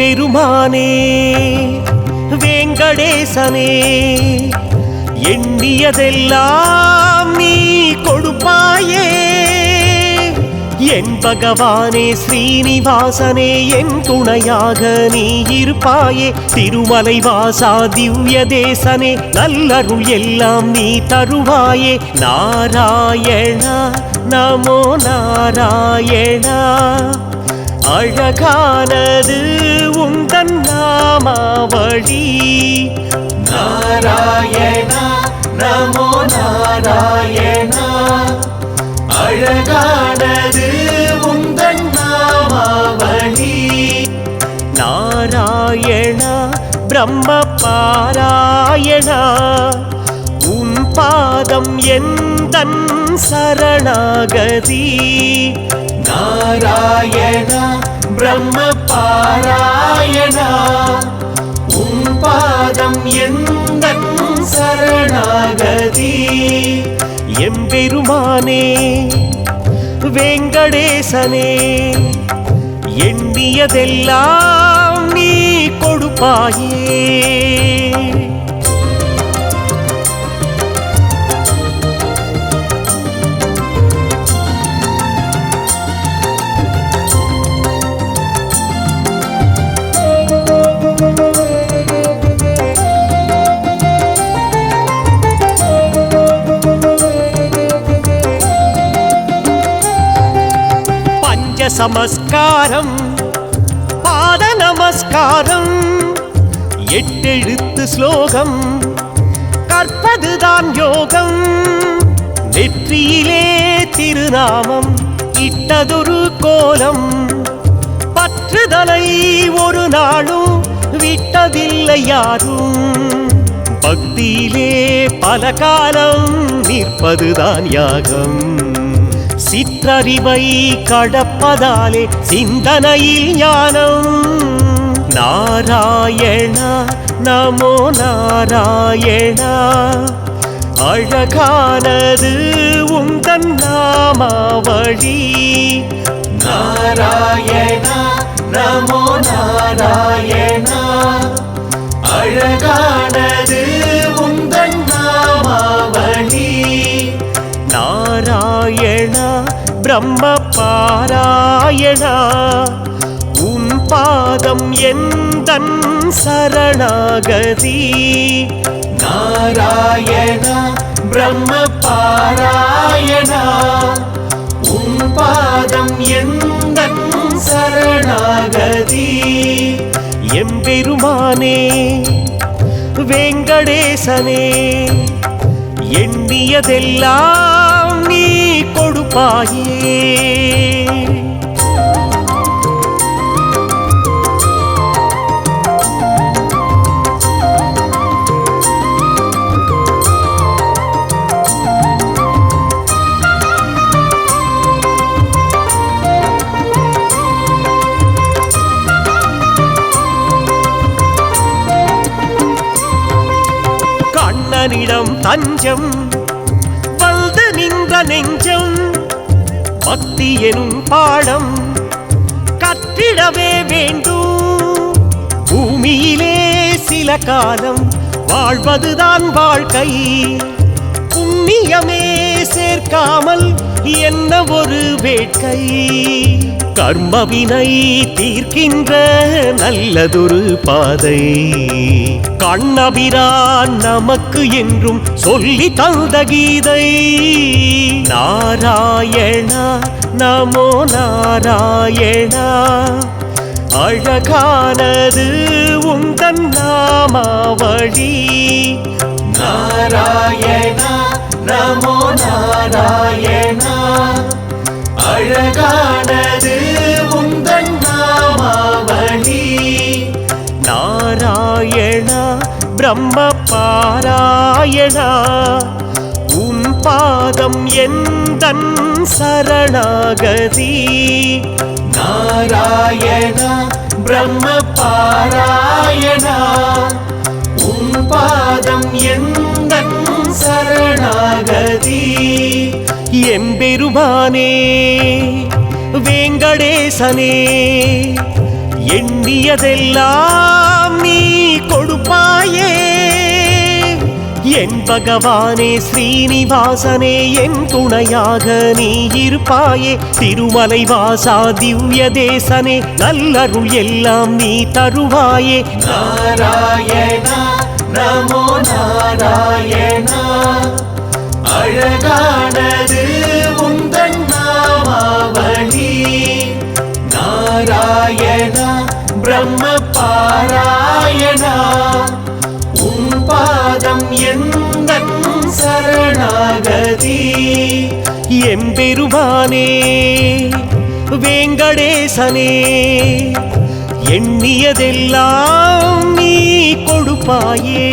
எம்பெருமானே வேங்கடேசனே எண்ணியதெல்லாம் நீ கொடுப்பாயே என் பகவானே ஸ்ரீனிவாசனே என் துணையாக நீ இருப்பாயே திருமலை வாசா திவ்ய தேசனே நல்லருள் எல்லாம் நீ தருவாயே நாராயணா நமோ நாராயணா அழகானது உந்தன் நாமாவளி நாராயணா நமோ நாராயணா அழகானது உந்தன் நாமாவளி நாராயணா பிரம்ம பாராயணா உன் பாதம் எந்தன் சரணாகதி நாராயணா பிரம்ம பாராயணா உன் பாதம் எந்தன் சரணாகதி எம்பெருமானே வேங்கடேசனே எண்ணியதெல்லாம் நீ கொடுப்பாயே நமஸ்காரம் பாத நமஸ்காரம் எட்டெழுத்து ஸ்லோகம் கற்பதுதான் யோகம் நெற்றியிலே திருநாமம் இட்டதொரு கோலம் பற்றுதலை ஒரு நாளும் விட்டதில்லை யாரும் பக்தியிலே பல காலம் நிற்பதுதான் யாகம் சிற்றறிவை கடப்பதாலே சிந்தனையில் ஞானம் நாராயணா நமோ நாராயணா அழகானது உந்தன் நாமாவளி நாராயணா நமோ நாராயணா அழகானது உந்தன் நாமாவளி நாராயணா பிரம்ம பாராயணா உன் பாதம் எந்தன் சரணாகதி நாராயணா பிரம்ம பாராயணா உன் பாதம் எந்தன் சரணாகதி எம்பெருமானே வேங்கடேசனே எண்ணியதெல்லாம் நீ கொடுப்பாயே கண்ணனிடம் தஞ்சம் வந்து நின்ற நெஞ்சம் பக்தி எனும் பாடம் கற்றிடவே வேண்டும் பூமியிலே சில காலம் வாழ்வதுதான் வாழ்க்கை புண்ணியமே சேர்க்காமல் என்ன ஒரு வேட்கை கர்மவினை தீர்க்கின்ற நல்லதொரு பாதை கண்ணபிரான் நமக்கு என்றும் சொல்லி தந்த கீதை நாராயணா நமோ நாராயணா அழகானது உந்தன் நாமாவளி நாராயணா நமோ நாராயணா அழகானது உந்தன் நாமாவளி நாராயணா பிரம்ம பாராயணா உன் பாதம் எந்தன் சரணாகதி நாராயணா பிரம்ம பாராயணா உன் பாதம் எந்தன் சரணாகதி எம்பெருமானே வேங்கடேசனே எண்ணியதெல்லாம் நீ கொடுப்பாயே என் பகவானே ஸ்ரீனிவாசனே என் துணையாக நீ இருப்பாயே திருமலை வாசா திவ்ய தேசனே நல்லருள் எல்லாம் நீ தருவாயே நாராயணா நமோ நாராயணா அழகானது உந்தன் நாமாவளி நாராயணா பிரம்ம பாராயணா உன் பாதம் எந்தன் சரணாகதி எம்பெருமானே வேங்கடேசனே எண்ணியதெல்லாம் நீ கொடுப்பாயே